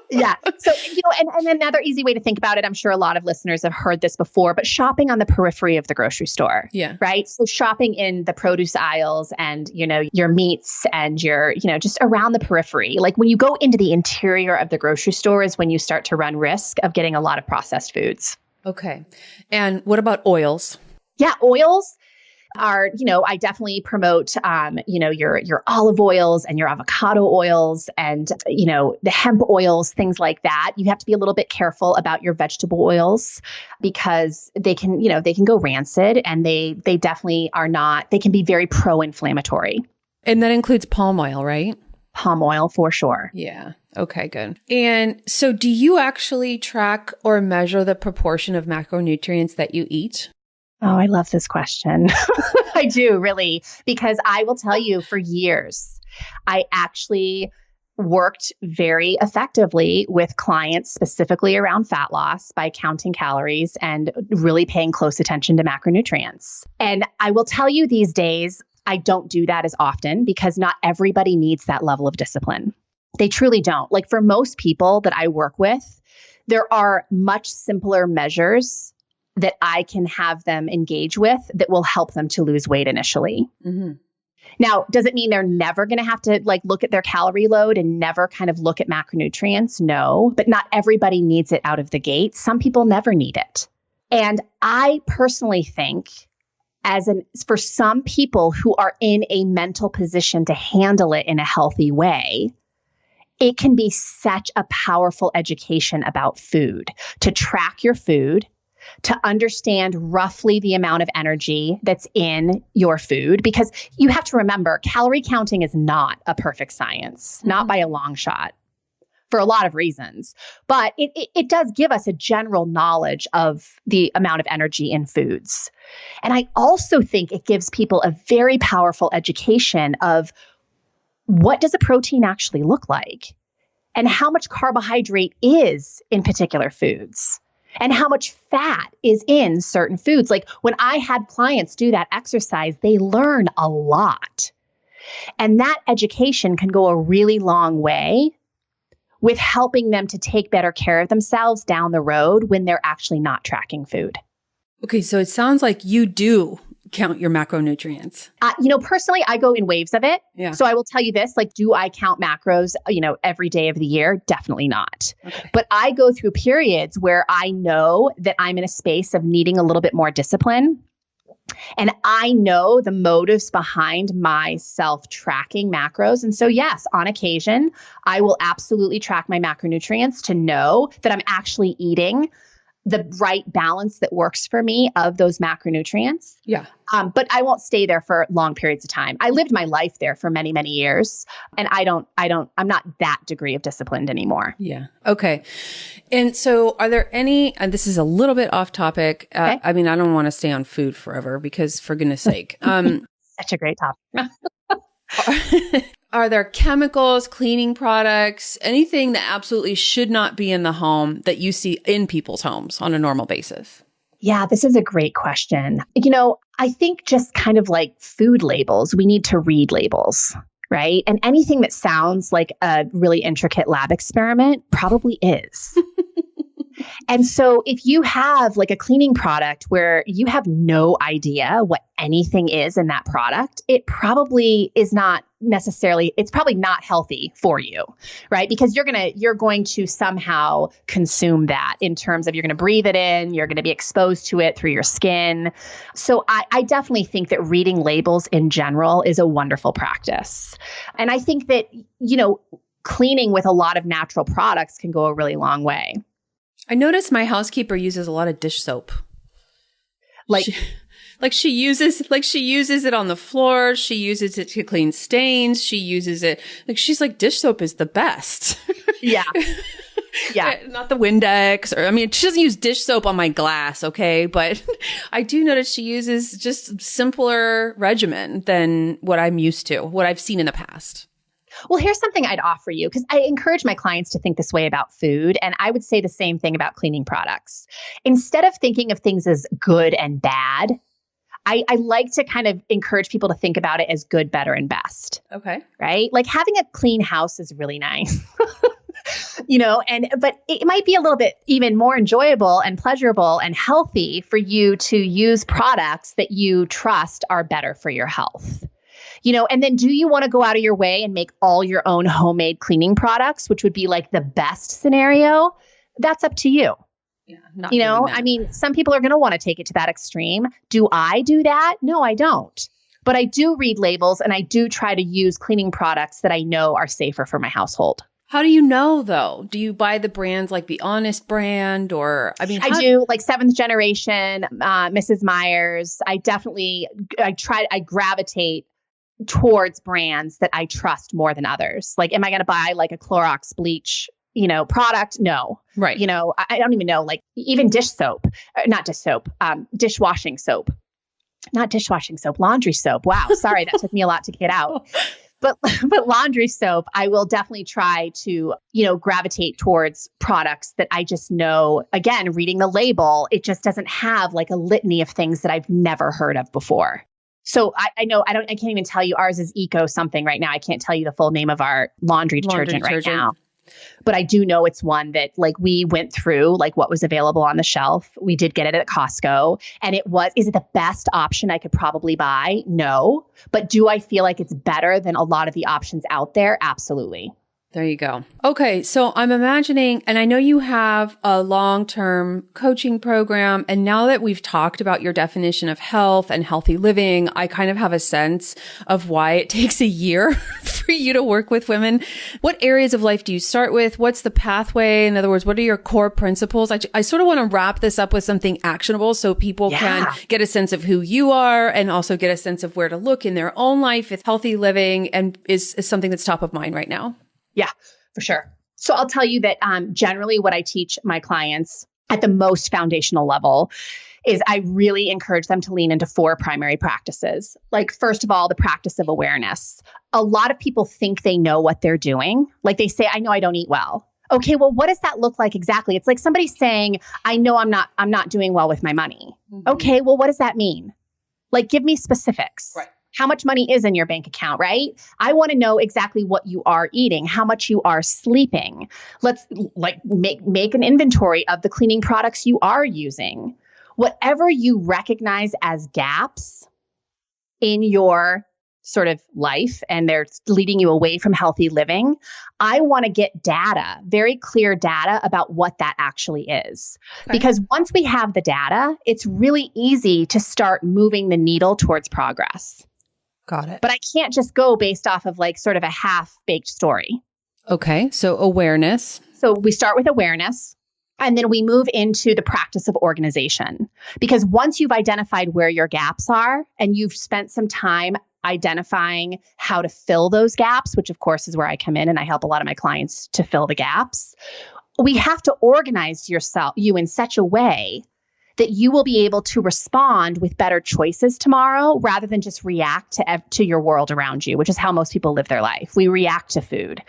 Yeah. So, and another easy way to think about it, I'm sure a lot of listeners have heard this before, but shopping on the periphery of the grocery store. Yeah. Right. So shopping in the produce aisles and, your meats and your, just around the periphery. Like when you go into the interior of the grocery store is when you start to run risk of getting a lot of processed foods. Okay. And what about oils? Yeah. Oils are, I definitely promote, your olive oils and your avocado oils and, the hemp oils, things like that. You have to be a little bit careful about your vegetable oils because they can go rancid, and they definitely are not, they can be very pro-inflammatory. And that includes palm oil, right? Palm oil for sure. Yeah. Okay, good. And so do you actually track or measure the proportion of macronutrients that you eat? Oh, I love this question. I do, really, because I will tell you, for years, I actually worked very effectively with clients specifically around fat loss by counting calories and really paying close attention to macronutrients. And I will tell you, these days, I don't do that as often because not everybody needs that level of discipline. They truly don't. Like for most people that I work with, there are much simpler measures that I can have them engage with that will help them to lose weight initially. Now, does it mean they're never going to have to like look at their calorie load and never kind of look at macronutrients? No, but not everybody needs it out of the gate. Some people never need it. And I personally think for some people who are in a mental position to handle it in a healthy way, it can be such a powerful education about food, to track your food, to understand roughly the amount of energy that's in your food, because you have to remember calorie counting is not a perfect science, not by a long shot, for a lot of reasons. But it does give us a general knowledge of the amount of energy in foods. And I also think it gives people a very powerful education of what does a protein actually look like and how much carbohydrate is in particular foods and how much fat is in certain foods. Like when I had clients do that exercise, they learn a lot. And that education can go a really long way with helping them to take better care of themselves down the road when they're actually not tracking food. Okay, so it sounds like you do count your macronutrients. Personally, I go in waves of it. Yeah. So I will tell you this, like, do I count macros, every day of the year? Definitely not. Okay. But I go through periods where I know that I'm in a space of needing a little bit more discipline. And I know the motives behind my self-tracking macros. And so, yes, on occasion, I will absolutely track my macronutrients to know that I'm actually eating the right balance that works for me of those macronutrients. Yeah. But I won't stay there for long periods of time. I lived my life there for many, many years. And I'm not that degree of disciplined anymore. Yeah. Okay. And so are there any, and this is a little bit off topic. Okay. I mean, I don't want to stay on food forever because for goodness sake, Such a great topic. are there chemicals, cleaning products, anything that absolutely should not be in the home that you see in people's homes on a normal basis? Yeah, this is a great question. I think just kind of like food labels, we need to read labels, right? And anything that sounds like a really intricate lab experiment probably is. And so if you have like a cleaning product where you have no idea what anything is in that product, it probably is not necessarily, it's probably not healthy for you, right? Because you're going to somehow consume that in terms of you're going to breathe it in, you're going to be exposed to it through your skin. So I definitely think that reading labels in general is a wonderful practice. And I think that, cleaning with a lot of natural products can go a really long way. I noticed my housekeeper uses a lot of dish soap. She uses it on the floor. She uses it to clean stains. She uses it she's like, dish soap is the best. Yeah. Yeah. Not the Windex she doesn't use dish soap on my glass. Okay. But I do notice she uses just simpler regimen than what I'm used to, what I've seen in the past. Well, here's something I'd offer you, because I encourage my clients to think this way about food. And I would say the same thing about cleaning products. Instead of thinking of things as good and bad, I like to kind of encourage people to think about it as good, better, and best. Okay. Right? Like having a clean house is really nice. But it might be a little bit even more enjoyable and pleasurable and healthy for you to use products that you trust are better for your health. And then do you want to go out of your way and make all your own homemade cleaning products, which would be like the best scenario? That's up to you. Yeah, some people are going to want to take it to that extreme. Do I do that? No, I don't. But I do read labels and I do try to use cleaning products that I know are safer for my household. How do you know, though? Do you buy the brands like the Honest brand or, I do, like 7th generation, Mrs. Meyer's. I gravitate towards brands that I trust more than others. Like, am I going to buy like a Clorox bleach, product? No. Right. I don't even know, like even dishwashing soap, not dishwashing soap, laundry soap. Wow. Sorry. That took me a lot to get out. But laundry soap, I will definitely try to, gravitate towards products that I just know, again, reading the label, it just doesn't have like a litany of things that I've never heard of before. So I can't even tell you ours is eco something right now. I can't tell you the full name of our laundry detergent right now. But I do know it's one that like we went through like what was available on the shelf. We did get it at Costco and is it the best option I could probably buy? No. But do I feel like it's better than a lot of the options out there? Absolutely. There you go. Okay. So I'm imagining, and I know you have a long-term coaching program. And now that we've talked about your definition of health and healthy living, I kind of have a sense of why it takes a year for you to work with women. What areas of life do you start with? What's the pathway? In other words, what are your core principles? I sort of want to wrap this up with something actionable so people can get a sense of who you are and also get a sense of where to look in their own life if healthy living and is something that's top of mind right now. Yeah, for sure. So I'll tell you that generally what I teach my clients at the most foundational level is I really encourage them to lean into 4 primary practices. Like, first of all, the practice of awareness. A lot of people think they know what they're doing. Like they say, I know I don't eat well. Okay, well, what does that look like exactly? It's like somebody saying, I know I'm not doing well with my money. Mm-hmm. Okay, well, what does that mean? Like, give me specifics. Right. How much money is in your bank account, right? I want to know exactly what you are eating, how much you are sleeping. Let's like make an inventory of the cleaning products you are using. Whatever you recognize as gaps in your sort of life and they're leading you away from healthy living, I want to get data, very clear data about what that actually is. Okay. Because once we have the data, it's really easy to start moving the needle towards progress. Got it. But I can't just go based off of like sort of a half-baked story. Okay. So awareness. So we start with awareness and then we move into the practice of organization. Because once you've identified where your gaps are and you've spent some time identifying how to fill those gaps, which of course is where I come in and I help a lot of my clients to fill the gaps, we have to organize you in such a way that you will be able to respond with better choices tomorrow rather than just react to your world around you, which is how most people live their life. We react to food,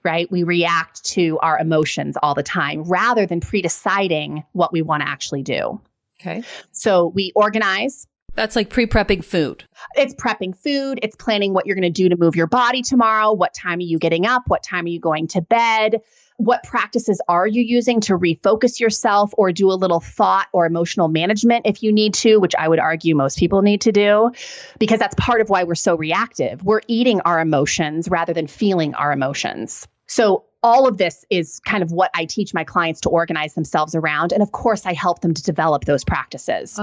right? We react to our emotions all the time rather than pre-deciding what we want to actually do. Okay. So we organize. That's like pre-prepping food. It's prepping food. It's planning what you're going to do to move your body tomorrow. What time are you getting up? What time are you going to bed? What practices are you using to refocus yourself or do a little thought or emotional management if you need to, which I would argue most people need to do, because that's part of why we're so reactive. We're eating our emotions rather than feeling our emotions. So all of this is kind of what I teach my clients to organize themselves around. And of course, I help them to develop those practices.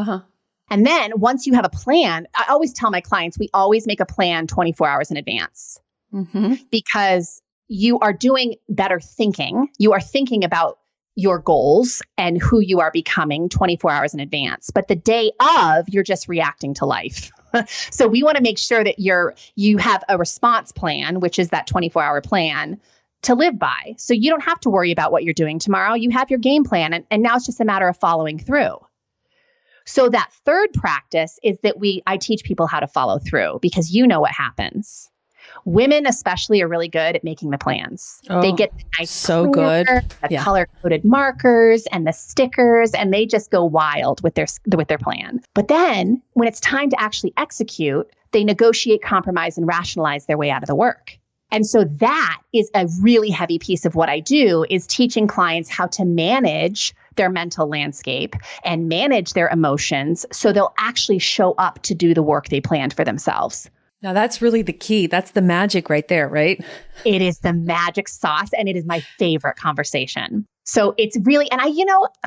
And then once you have a plan, I always tell my clients, we always make a plan 24 hours in advance because you are doing better thinking. You are thinking about your goals and who you are becoming 24 hours in advance. But the day of, you're just reacting to life. So we want to make sure that you have a response plan, which is that 24-hour plan to live by. So you don't have to worry about what you're doing tomorrow. You have your game plan. And now it's just a matter of following through. So that third practice is that I teach people how to follow through because you know what happens. Women especially are really good at making the plans. They get the nice planner, the color-coded markers and the stickers, and they just go wild with their plan. But then when it's time to actually execute, they negotiate, compromise, and rationalize their way out of the work. And so that is a really heavy piece of what I do, is teaching clients how to manage their mental landscape and manage their emotions so they'll actually show up to do the work they planned for themselves. Now that's really the key. That's the magic right there, right? It is the magic sauce and it is my favorite conversation. So it's really, and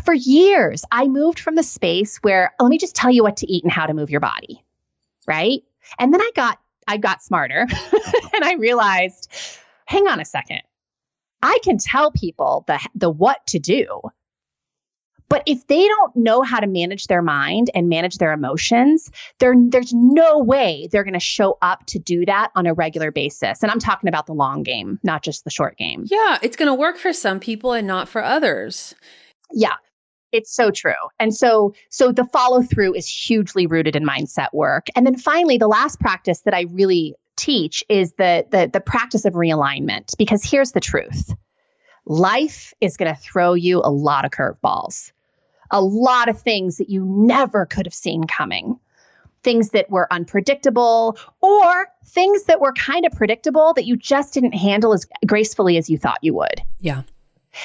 for years, I moved from the space where, let me just tell you what to eat and how to move your body, right? And then I got smarter and I realized, hang on a second. I can tell people the what to do. But if they don't know how to manage their mind and manage their emotions, there's no way they're going to show up to do that on a regular basis. And I'm talking about the long game, not just the short game. Yeah, it's going to work for some people and not for others. Yeah, it's so true. And so the follow through is hugely rooted in mindset work. And then finally, the last practice that I really teach is the practice of realignment, because here's the truth. Life is going to throw you a lot of curveballs. A lot of things that you never could have seen coming. things that were unpredictable, or things that were kind of predictable that you just didn't handle as gracefully as you thought you would. Yeah.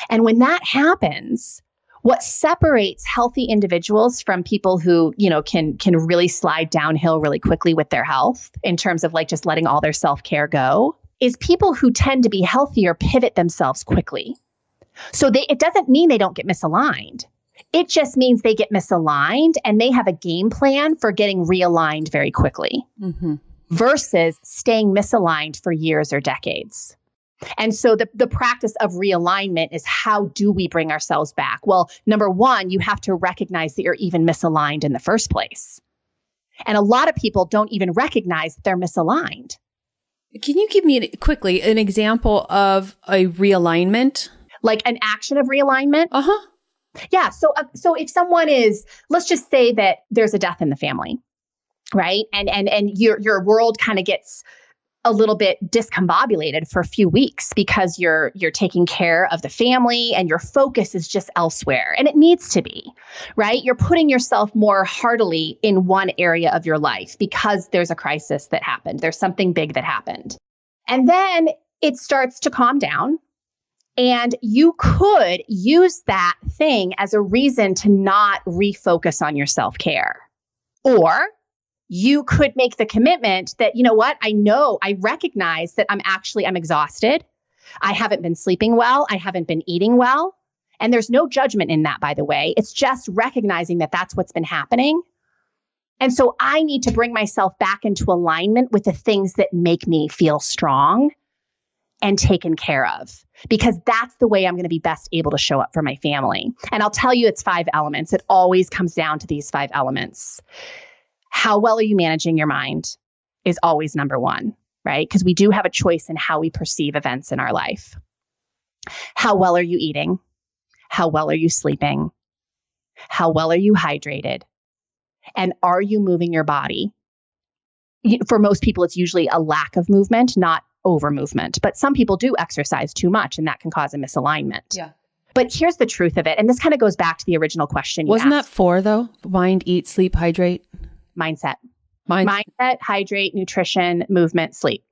And when that happens, what separates healthy individuals from people who, can really slide downhill really quickly with their health in terms of like just letting all their self-care go is people who tend to be healthier pivot themselves quickly. So it doesn't mean they don't get misaligned. It just means they get misaligned and they have a game plan for getting realigned very quickly versus staying misaligned for years or decades. And so the practice of realignment is, how do we bring ourselves back? Well, number one, you have to recognize that you're even misaligned in the first place. And a lot of people don't even recognize that they're misaligned. Can you give me quickly an example of a realignment? Like an action of realignment? Uh-huh. Yeah. So if someone is, let's just say that there's a death in the family, right? And your world kind of gets a little bit discombobulated for a few weeks because you're taking care of the family and your focus is just elsewhere. And it needs to be, right? You're putting yourself more heartily in one area of your life because there's a crisis that happened. There's something big that happened. And then it starts to calm down. And you could use that thing as a reason to not refocus on your self-care. Or you could make the commitment that, you know what, I recognize that I'm exhausted. I haven't been sleeping well. I haven't been eating well. And there's no judgment in that, by the way. It's just recognizing that that's what's been happening. And so I need to bring myself back into alignment with the things that make me feel strong and taken care of, because that's the way I'm going to be best able to show up for my family. And I'll tell you, it's 5 elements. It always comes down to these 5 elements. How well are you managing your mind is always number one, right? Because we do have a choice in how we perceive events in our life. How well are you eating? How well are you sleeping? How well are you hydrated? And are you moving your body? For most people, it's usually a lack of movement, not over movement. But some people do exercise too much, and that can cause a misalignment. Yeah. But here's the truth of it. And this kind of goes back to the original question you Wasn't asked. that 4 though? Mind, eat, sleep, hydrate? Mindset, hydrate, nutrition, movement, sleep.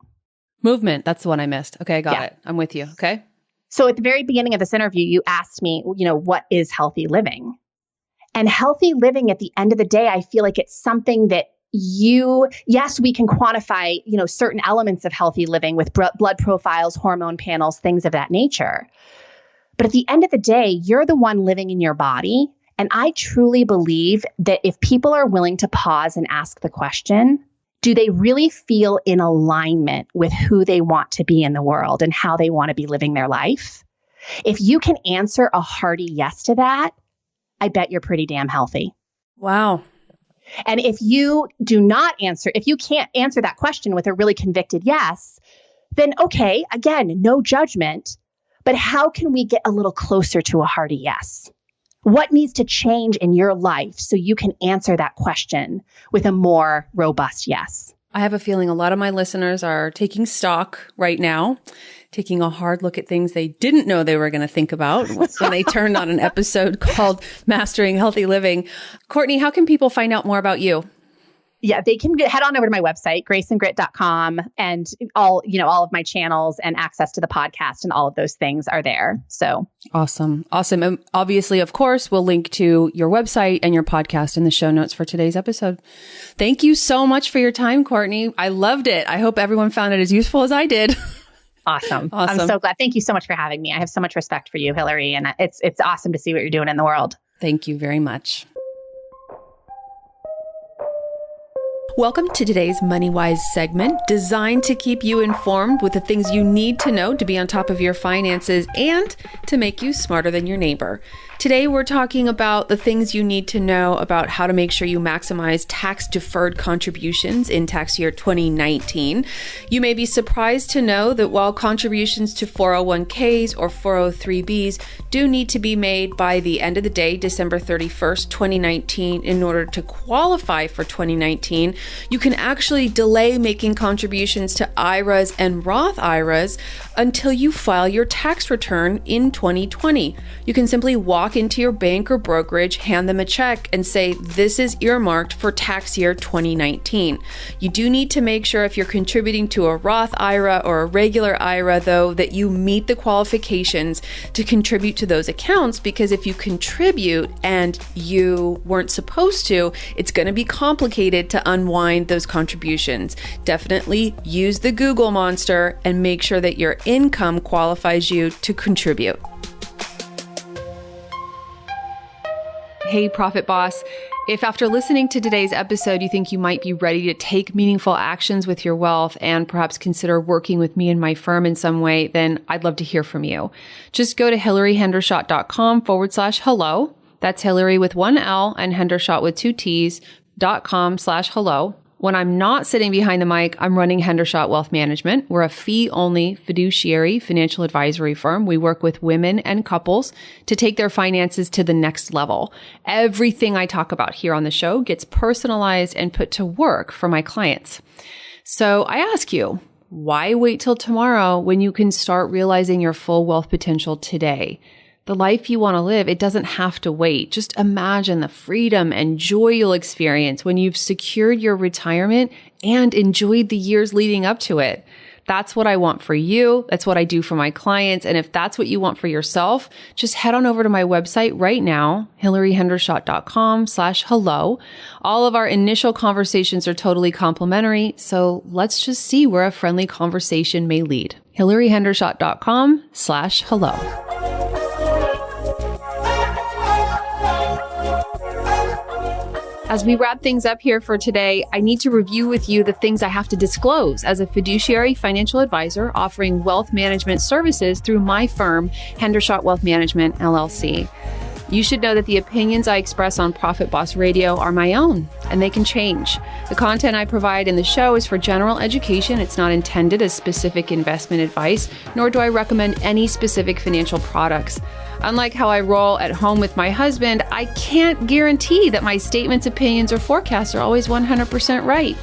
Movement. That's the one I missed. Okay, got Yeah. it. I'm with you. Okay. So at the very beginning of this interview, you asked me, what is healthy living? And healthy living at the end of the day, I feel like it's something that yes, we can quantify, certain elements of healthy living with blood profiles, hormone panels, things of that nature. But at the end of the day, you're the one living in your body. And I truly believe that if people are willing to pause and ask the question, do they really feel in alignment with who they want to be in the world and how they want to be living their life? If you can answer a hearty yes to that, I bet you're pretty damn healthy. Wow. And if you can't answer that question with a really convicted yes, then okay, again, no judgment, but how can we get a little closer to a hearty yes? What needs to change in your life so you can answer that question with a more robust yes? I have a feeling a lot of my listeners are taking stock right now, taking a hard look at things they didn't know they were going to think about when they turned on an episode called Mastering Healthy Living. Courtney, how can people find out more about you? Yeah, they can head on over to my website, graceandgrit.com, and all of my channels and access to the podcast and all of those things are there. So awesome. And obviously, of course, we'll link to your website and your podcast in the show notes for today's episode. Thank you so much for your time, Courtney. I loved it. I hope everyone found it as useful as I did. Awesome. I'm so glad. Thank you so much for having me. I have so much respect for you, Hillary, and it's awesome to see what you're doing in the world. Thank you very much. Welcome to today's Money Wise segment, designed to keep you informed with the things you need to know to be on top of your finances and to make you smarter than your neighbor. Today, we're talking about the things you need to know about how to make sure you maximize tax-deferred contributions in tax year 2019. You may be surprised to know that while contributions to 401ks or 403bs do need to be made by the end of the day, December 31st, 2019, in order to qualify for 2019, you can actually delay making contributions to IRAs and Roth IRAs until you file your tax return in 2020. You can simply walk into your bank or brokerage, hand them a check, and say, this is earmarked for tax year 2019. You do need to make sure if you're contributing to a Roth IRA or a regular IRA, though, that you meet the qualifications to contribute to those accounts, because if you contribute and you weren't supposed to, it's going to be complicated to unwind those contributions. Definitely use the Google monster and make sure that your income qualifies you to contribute. Hey, Profit Boss. If after listening to today's episode, you think you might be ready to take meaningful actions with your wealth and perhaps consider working with me and my firm in some way, then I'd love to hear from you. Just go to hillaryhendershot.com/hello. That's Hillary with one L and Hendershot with two T's.com/hello. When I'm not sitting behind the mic, I'm running Hendershot Wealth Management. We're a fee-only fiduciary financial advisory firm. We work with women and couples to take their finances to the next level. Everything I talk about here on the show gets personalized and put to work for my clients. So I ask you, why wait till tomorrow when you can start realizing your full wealth potential today? The life you want to live, it doesn't have to wait. Just imagine the freedom and joy you'll experience when you've secured your retirement and enjoyed the years leading up to it. That's what I want for you. That's what I do for my clients. And if that's what you want for yourself, just head on over to my website right now, hillaryhendershot.com/hello. All of our initial conversations are totally complimentary. So let's just see where a friendly conversation may lead. hillaryhendershot.com/hello. As we wrap things up here for today, I need to review with you the things I have to disclose as a fiduciary financial advisor offering wealth management services through my firm, Hendershot Wealth Management, LLC. You should know that the opinions I express on Profit Boss Radio are my own, and they can change. The content I provide in the show is for general education. It's not intended as specific investment advice, nor do I recommend any specific financial products. Unlike how I roll at home with my husband, I can't guarantee that my statements, opinions, or forecasts are always 100% right.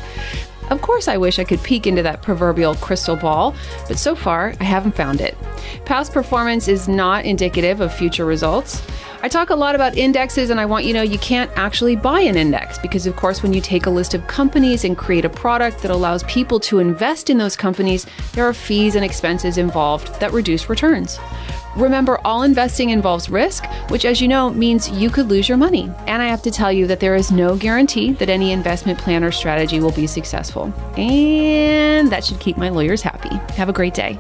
Of course, I wish I could peek into that proverbial crystal ball, but so far, I haven't found it. Past performance is not indicative of future results. I talk a lot about indexes, and I want you to know you can't actually buy an index because, of course, when you take a list of companies and create a product that allows people to invest in those companies, there are fees and expenses involved that reduce returns. Remember, all investing involves risk, which, as you know, means you could lose your money. And I have to tell you that there is no guarantee that any investment plan or strategy will be successful. And that should keep my lawyers happy. Have a great day.